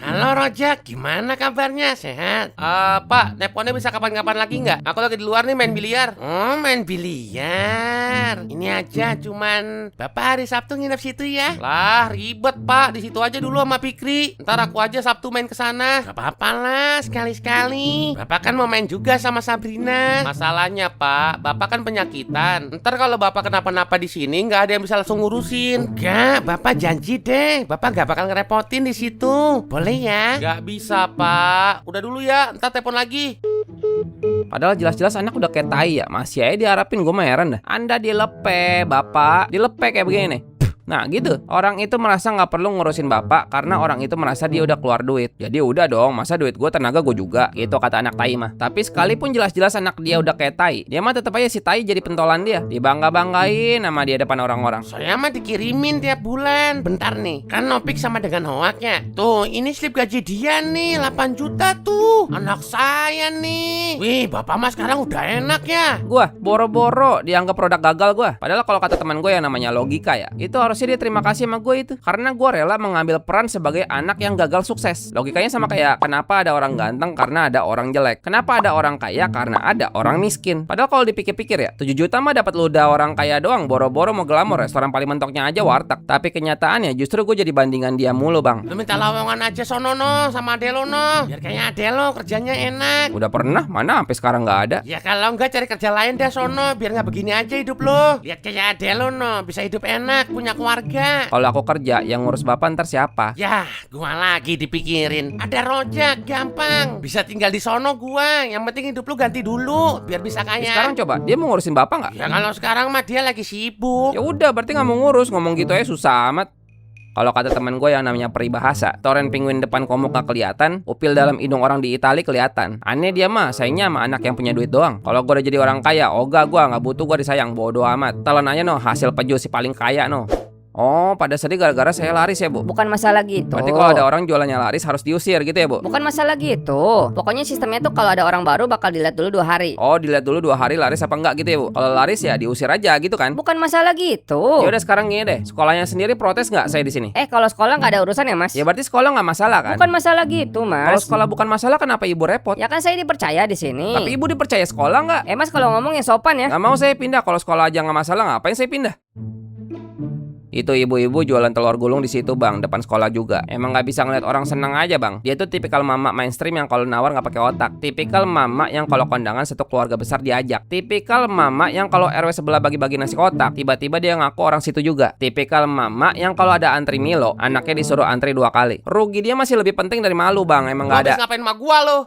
Halo Rojak, gimana kabarnya? Sehat? Pak, teleponnya bisa kapan-kapan lagi nggak? Aku lagi di luar nih main biliar. Oh, main biliar. Ini aja, cuman Bapak hari Sabtu nginep situ ya? Lah, ribet Pak. Di situ aja dulu sama Fikri. Ntar aku aja Sabtu main ke sana. Gak apa-apa lah, sekali-sekali. Bapak kan mau main juga sama Sabrina. Masalahnya Pak, Bapak kan penyakitan. Ntar kalau Bapak kenapa-napa di sini, nggak ada yang bisa langsung ngurusin. Enggak, Bapak janji deh. Bapak nggak bakal ngerepotin di situ. Boleh ya? Gak bisa Pak. Udah dulu ya, ntar telepon lagi. Padahal jelas-jelas anak udah kayak tai ya. Masih aja diharapin, gue mah heran dah. Anda dilepe, Bapak. Dilepe kayak begini nih. Nah gitu, orang itu merasa nggak perlu ngurusin bapak karena orang itu merasa dia udah keluar duit. Jadi udah dong, masa duit gue tenaga gue juga, gitu kata anak tai mah. Tapi sekalipun jelas-jelas anak dia udah kayak tai, dia mah tetap aja si tai jadi pentolan dia. Dibangga-banggain sama dia depan orang-orang. Saya mah dikirimin tiap bulan. Bentar nih, kan Nopik sama dengan hoaknya. Tuh, ini slip gaji dia nih, 8 juta tuh. Anak saya nih. Wih, bapak mah sekarang udah enak ya. Gua boro-boro dianggap produk gagal gua. Padahal kalau kata teman gue yang namanya logika ya, itu harusnya dia terima kasih sama gue itu. Karena gue rela mengambil peran sebagai anak yang gagal sukses. Logikanya sama kayak kenapa ada orang ganteng karena ada orang jelek. Kenapa ada orang kaya karena ada orang miskin. Padahal kalau dipikir-pikir ya, 7 juta mah dapat lu udah orang kaya doang. Boro-boro mau glamor, restoran paling mentoknya aja warteg. Tapi kenyataannya justru gue jadi bandingan dia mulu bang. Lu minta lowongan aja sono no sama Adelo no. Biar kayaknya Adelo kerjanya enak. Udah pernah, mana sampai sekarang nggak ada. Ya kalau enggak cari kerja lain deh sono. Biar nggak begini aja hidup lo. Lihat kayak Adelo no, bisa hidup enak, punya keluarga. Kalau aku kerja, yang ngurus bapak ntar siapa? Yah, gua lagi dipikirin. Ada Rojak, gampang. Bisa tinggal di sono gua. Yang penting hidup lu ganti dulu, biar bisa kaya. Sekarang coba, dia mau ngurusin bapak nggak? Ya kalau sekarang mah dia lagi sibuk. Ya udah, berarti nggak mau ngurus. Ngomong gitu aja susah amat. Kalau kata teman gue yang namanya peribahasa, toren penguin depan komuk gak kelihatan, upil dalam hidung orang di Itali kelihatan. Aneh dia mah, sayangnya sama anak yang punya duit doang. Kalau gue udah jadi orang kaya, oga gue nggak butuh gue disayang, bodo amat. Telan aja no, hasil penjual si paling kaya no. Oh, pada sedih gara-gara saya laris ya, Bu? Bukan masalah gitu. Berarti kalau ada orang jualannya laris harus diusir gitu ya, Bu? Bukan masalah gitu. Pokoknya sistemnya tuh kalau ada orang baru bakal dilihat dulu 2 hari. Oh, dilihat dulu 2 hari laris apa enggak gitu ya, Bu? Kalau laris ya diusir aja gitu kan? Bukan masalah gitu. Ya udah sekarang gini deh, sekolahnya sendiri protes nggak saya di sini? Kalau sekolah nggak ada urusan ya mas? Ya berarti sekolah nggak masalah kan? Bukan masalah gitu Kalau mas. sekolah bukan masalah kenapa ibu repot? Ya kan saya dipercaya di sini. Tapi ibu dipercaya sekolah nggak? Mas kalau ngomong yang sopan ya. Nggak mau saya pindah, kalau sekolah aja nggak masalah ngapain saya pindah? Itu ibu-ibu jualan telur gulung di situ bang, depan sekolah juga. Emang nggak bisa ngeliat orang seneng aja bang. Dia tuh tipikal mama mainstream yang kalau nawar nggak pakai otak. Tipikal mama yang kalau kondangan satu keluarga besar diajak. Tipikal mama yang kalau RW sebelah bagi-bagi nasi kotak, tiba-tiba dia ngaku orang situ juga. Tipikal mama yang kalau ada antri Milo, anaknya disuruh antri 2 kali. Rugi dia masih lebih penting dari malu bang, emang nggak ada. Habis ngapain sama gua lo?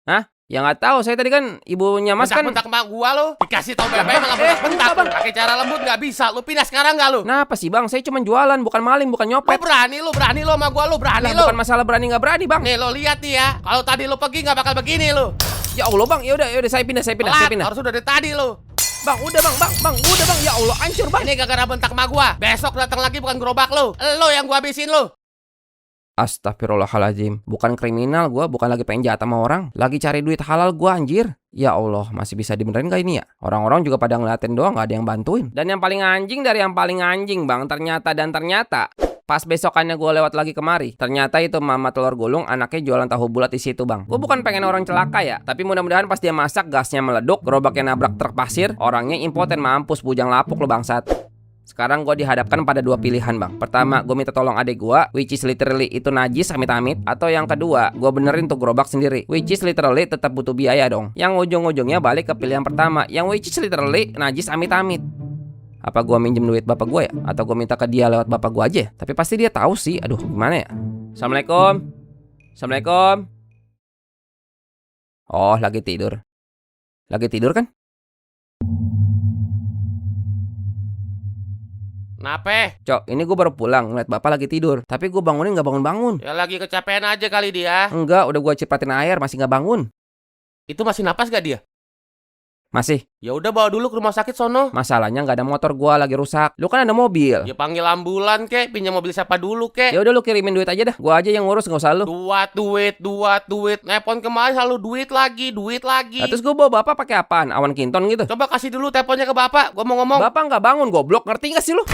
Hah? Ya nggak tahu, saya tadi kan ibunya mas kan. Bentak-bentak sama gua lo. Dikasih tau bebek malah bentak-bentak. Pakai cara lembut nggak bisa. Lu pindah sekarang nggak lu? Nah apa sih bang, saya cuma jualan, bukan maling, bukan Lu nyopet. berani lo sama gua lo berani Lah, lo. bukan masalah berani nggak berani bang. Nih lo lihat nih ya. Kalau tadi lo pergi nggak bakal begini lo. Ya Allah bang, ya udah saya pindah. Harus udah dari tadi lo. Bang, udah bang, udah bang, ya Allah hancur bang. Ini gara-gara bentak sama gua. Besok datang lagi bukan gerobak lo. Lo yang gua habisin lo. Astagfirullahaladzim, bukan kriminal gua, bukan lagi pengen jahat sama orang, lagi cari duit halal gua anjir. Ya Allah, masih bisa dibenerin gak ini ya? Orang-orang juga pada ngeliatin doang, gak ada yang bantuin. Dan yang paling anjing dari yang paling anjing bang, ternyata pas besokannya gue lewat lagi kemari, ternyata itu mama telur gulung anaknya jualan tahu bulat di situ bang. Gue bukan pengen orang celaka ya, tapi mudah-mudahan pas dia masak gasnya meleduk, gerobaknya nabrak truk pasir, orangnya impoten mampus bujang lapuk lo bangsat. Sekarang gue dihadapkan pada 2 pilihan bang. Pertama, gue minta tolong adek gue, which is literally itu najis amit-amit. Atau yang kedua, gue benerin tuh gerobak sendiri, which is literally tetap butuh biaya dong. Yang ujung-ujungnya balik ke pilihan pertama, yang which is literally najis amit-amit. Apa gue minjem duit bapak gue ya? Atau gue minta ke dia lewat bapak gue aja ya? Tapi pasti dia tahu sih. Aduh gimana ya? Assalamualaikum. Oh lagi tidur kan? Nape? Cok, ini gue baru pulang ngeliat bapak lagi tidur. Tapi gue bangunin gak bangun-bangun. Ya lagi kecapean aja kali dia. Enggak, udah gue cipratin air masih gak bangun. Itu masih napas gak dia? Masih. Ya udah bawa dulu ke rumah sakit sono. Masalahnya nggak ada motor gua lagi rusak. Lu kan ada mobil. Ya panggil ambulan kek, pinjam mobil siapa dulu kek. Ya udah lu kirimin duit aja dah. Gua aja yang ngurus, nggak usah lu. Duit. Telepon kemarin selalu duit lagi. Nah, terus gua bawa bapak pakai apaan? Awan Kinton gitu. Coba kasih dulu teleponnya ke bapak, gua mau ngomong. Bapak nggak bangun goblok, ngerti nggak sih lu?